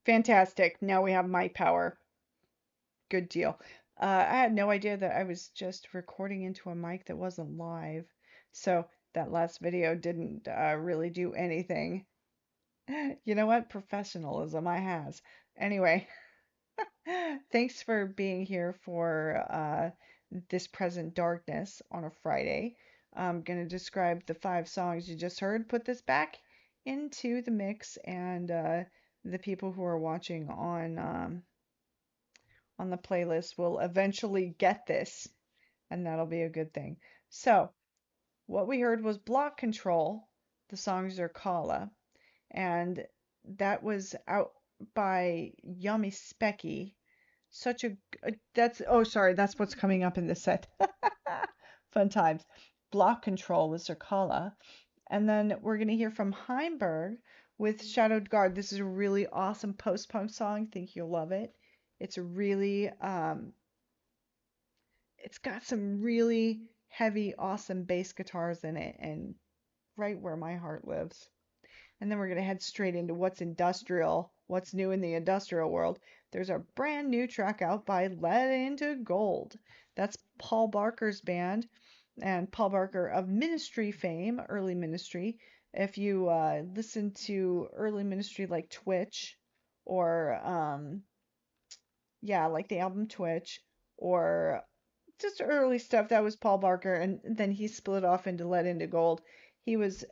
Fantastic. Now we have mic power. Good deal. I had no idea that I was just recording into a mic that wasn't live. So that last video didn't really do anything. You know what? Professionalism I has. Anyway, thanks for being here for this present darkness on a Friday. I'm going to describe the 5 songs you just heard, put this back into the mix, and the people who are watching on the playlist will eventually get this, and that'll be a good thing. So, what we heard was Block Control. The song Zerkala, and that was out by Yummy Specky. Such a that's oh sorry, that's what's coming up in the set. Fun times. Block Control with Zerkala. And then we're gonna hear from Heimberg with Shadowed Guard. This is a really awesome post-punk song. Think you'll love it. It's really it's got some really heavy, awesome bass guitars in it, and right where my heart lives. And then we're going to head straight into what's industrial, what's new in the industrial world. There's a brand new track out by Led Into Gold. That's Paul Barker's band, and Paul Barker of Ministry fame, early Ministry. If you listen to early Ministry like Twitch, or yeah, like the album Twitch, or just early stuff, that was Paul Barker, and then he split off into Led Into Gold. He was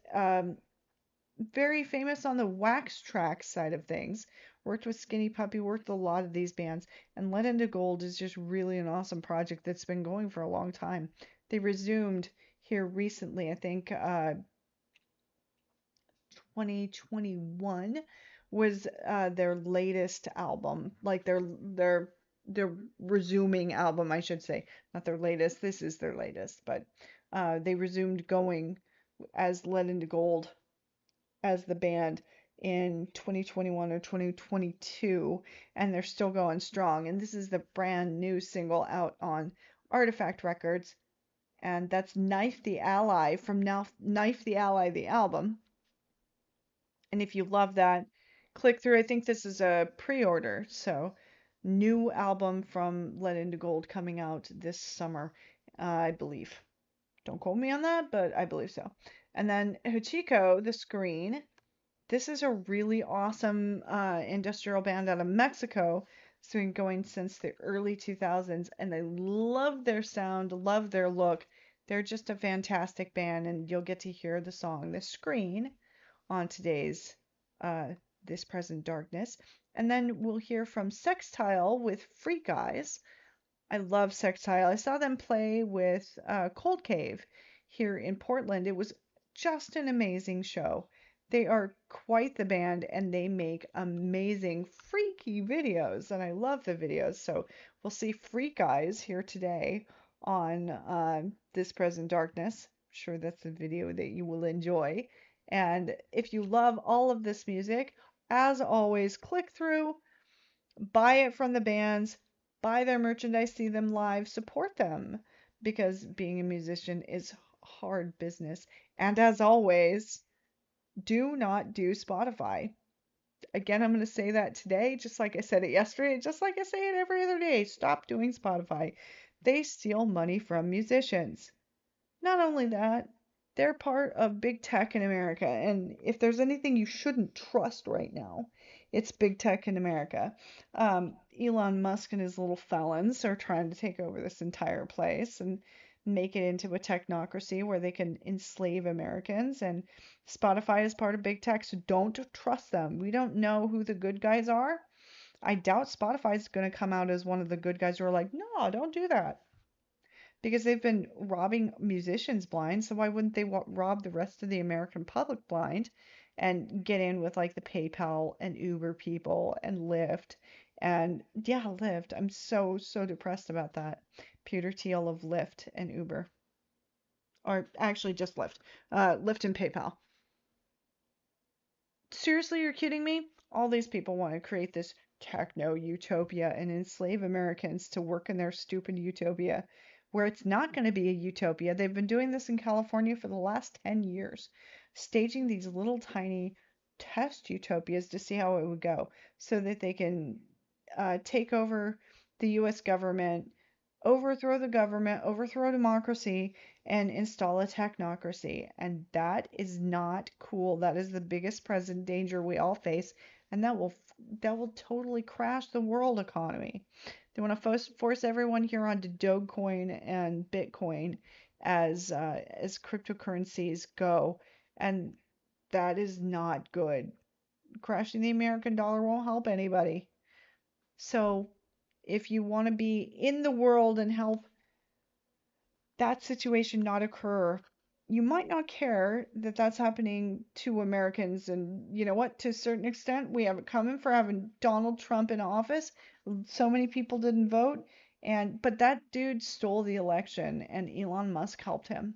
very famous on the Wax Trax side of things. Worked with Skinny Puppy, worked with a lot of these bands, and Let Into Gold is just really an awesome project that's been going for a long time. They resumed here recently, I think 2021 was their latest album, like their resuming album, I should say. Not their latest, this is their latest, but they resumed going as Let Into Gold as the band in 2021 or 2022, and they're still going strong. And this is the brand new single out on Artifact Records, and that's Knife the Ally from now Knife the Ally, the album. And if you love that, click through. I think this is a pre-order, so new album from Let Into Gold coming out this summer, I believe. Don't quote me on that, but I believe so. And then Hachiko, The Screen. This is a really awesome industrial band out of Mexico. It's been going since the early 2000s, and I love their sound, love their look. They're just a fantastic band, and you'll get to hear the song The Screen on today's uh, This Present Darkness. And then we'll hear from Sextile with Freak Eyes. I love Sextile. I saw them play with Cold Cave here in Portland. It was just an amazing show. They are quite the band, and they make amazing freaky videos, and I love the videos. So we'll see Freak Eyes here today on This Present Darkness. I'm sure that's a video that you will enjoy. And if you love all of this music, as always, click through, buy it from the bands, buy their merchandise, see them live, support them, because being a musician is hard business. And as always, do not do Spotify. Again, I'm going to say that today, just like I said it yesterday, just like I say it every other day. Stop doing Spotify. They steal money from musicians. Not only that, they're part of big tech in America, and if there's anything you shouldn't trust right now, it's big tech in America. Elon Musk and his little felons are trying to take over this entire place and make it into a technocracy where they can enslave Americans. And Spotify is part of big tech, so don't trust them. We don't know who the good guys are. I doubt Spotify is going to come out as one of the good guys who are like, no, don't do that, because they've been robbing musicians blind, so why wouldn't they rob the rest of the American public blind and get in with like the PayPal and Uber people and Lyft? And yeah, Lyft. I'm so depressed about that. Peter Thiel of Lyft and Uber, or actually just Lyft, Lyft and PayPal. Seriously, you're kidding me? All these people want to create this techno utopia and enslave Americans to work in their stupid utopia, where it's not going to be a utopia. They've been doing this in California for the last 10 years, staging these little tiny test utopias to see how it would go so that they can take over the US government, overthrow democracy, and install a technocracy. And that is not cool. That is the biggest present danger we all face, and that will totally crash the world economy. They want to force everyone here onto Dogecoin and Bitcoin as cryptocurrencies go, and that is not good. Crashing the American dollar won't help anybody. So, if you want to be in the world and help that situation not occur, you might not care that that's happening to Americans. And you know what? To a certain extent, we have it coming for having Donald Trump in office. So many people didn't vote, but that dude stole the election, and Elon Musk helped him.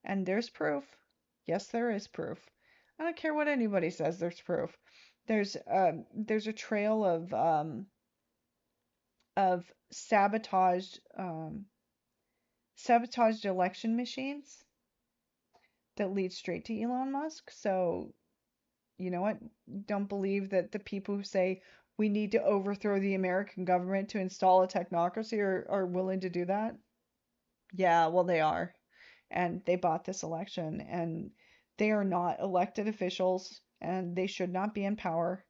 And there's proof. Yes, there is proof. I don't care what anybody says. There's proof. There's a trail of sabotaged election machines that lead straight to Elon Musk. So, you know what? Don't believe that the people who say we need to overthrow the American government to install a technocracy are willing to do that. Yeah, well, they are. And they bought this election, and they are not elected officials, and they should not be in power,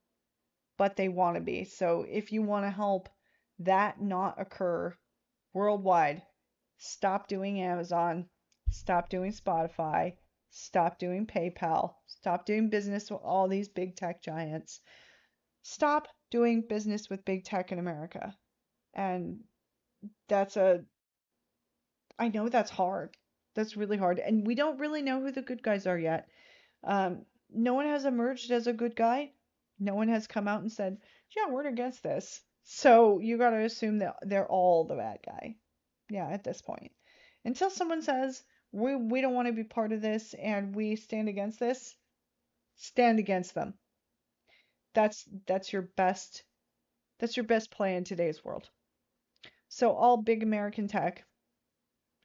but they want to be. So if you want to help that not occur worldwide, stop doing Amazon, stop doing Spotify, stop doing PayPal, stop doing business with all these big tech giants. Stop doing business with big tech in America. And that's a, I know that's hard. That's really hard. And we don't really know who the good guys are yet. No one has emerged as a good guy. No one has come out and said, yeah, we're against this. So you got to assume that they're all the bad guy. Yeah, at this point. Until someone says, we don't want to be part of this and we stand against this, stand against them. That's your best play in today's world. So all big American tech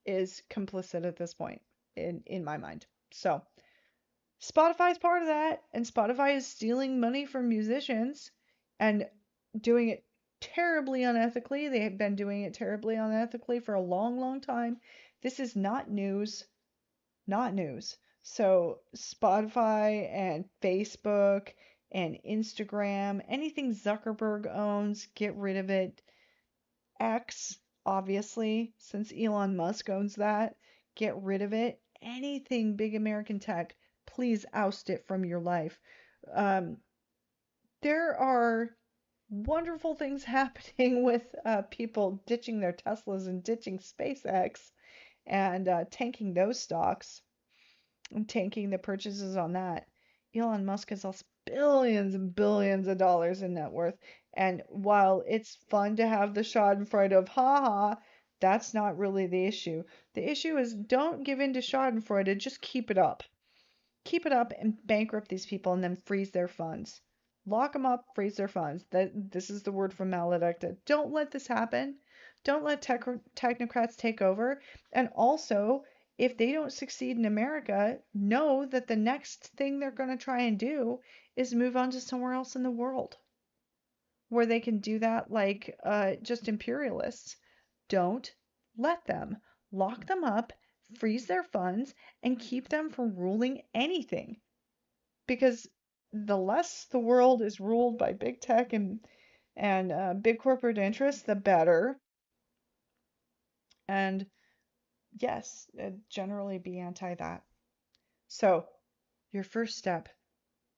is complicit at this point in my mind. So Spotify's part of that, and Spotify is stealing money from musicians and doing it terribly unethically. They have been doing it terribly unethically for a long, long time. This is not news, not news. So, Spotify and Facebook and Instagram, anything Zuckerberg owns, get rid of it. X, obviously, since Elon Musk owns that, get rid of it. Anything big American tech, please oust it from your life. Um, there are wonderful things happening with people ditching their Teslas and ditching SpaceX and tanking those stocks and tanking the purchases on that. Elon Musk has lost billions and billions of dollars in net worth. And while it's fun to have the schadenfreude of, haha, that's not really the issue. The issue is don't give in to schadenfreude, just keep it up. Keep it up and bankrupt these people and then freeze their funds. Lock them up, freeze their funds. This is the word from Maledicta. Don't let this happen. Don't let technocrats take over. And also, if they don't succeed in America, know that the next thing they're going to try and do is move on to somewhere else in the world where they can do that like just imperialists. Don't let them. Lock them up, freeze their funds, and keep them from ruling anything. Because the less the world is ruled by big tech and big corporate interests, the better. And yes, generally be anti that. So your first step,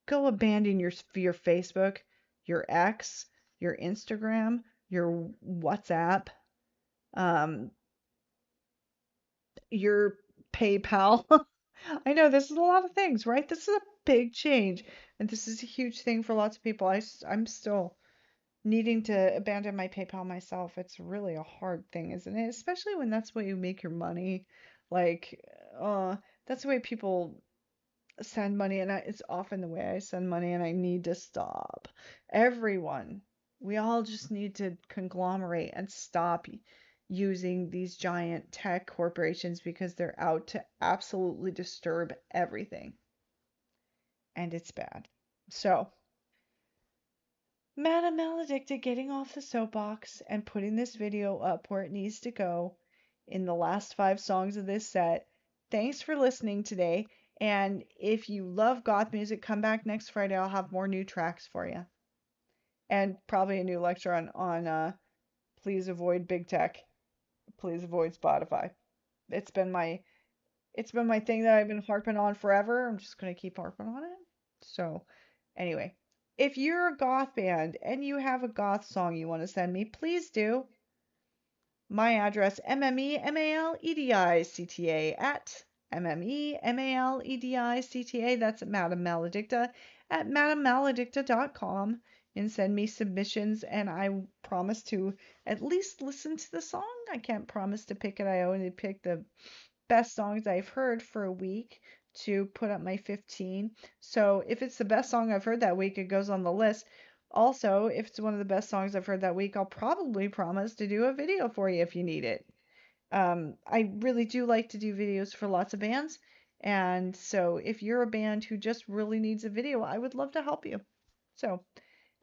go abandon your Facebook, your X, your Instagram, your WhatsApp, um, your PayPal. I know this is a lot of things, right? This is a big change, and this is a huge thing for lots of people. I'm still needing to abandon my PayPal myself. It's really a hard thing, isn't it? Especially when that's the way you make your money. Like, that's the way people send money, and it's often the way I send money, and I need to stop. Everyone, we all just need to conglomerate and stop using these giant tech corporations because they're out to absolutely disturb everything. And it's bad. So, Madame Maledicta getting off the soapbox and putting this video up where it needs to go in the last 5 songs of this set. Thanks for listening today. And if you love goth music, come back next Friday. I'll have more new tracks for you. And probably a new lecture on please avoid big tech. Please avoid Spotify. It's been my it's been my thing that I've been harping on forever. I'm just gonna keep harping on it. So, anyway, if you're a goth band and you have a goth song you want to send me, please do. My address, MMEMALEDICTA at MMEMALEDICTA. That's at Madame Maledicta at MadameMaledicta.com. And send me submissions, and I promise to at least listen to the song. I can't promise to pick it. I only pick the best songs I've heard for a week to put up my 15. So if it's the best song I've heard that week, it goes on the list. Also, if it's one of the best songs I've heard that week, I'll probably promise to do a video for you if you need it. I really do like to do videos for lots of bands. And so if you're a band who just really needs a video, I would love to help you. So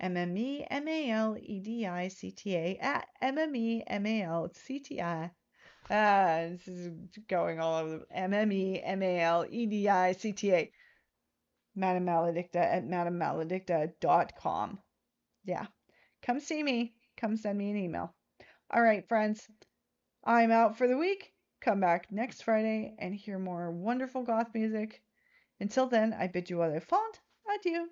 MMEMALEDICTA at MMEMALCTI. This is going all over the MMEMALEDICTA. Madame Maledicta at madamemaledicta.com. Yeah. Come see me. Come send me an email. All right, friends. I'm out for the week. Come back next Friday and hear more wonderful goth music. Until then, I bid you all a fond adieu.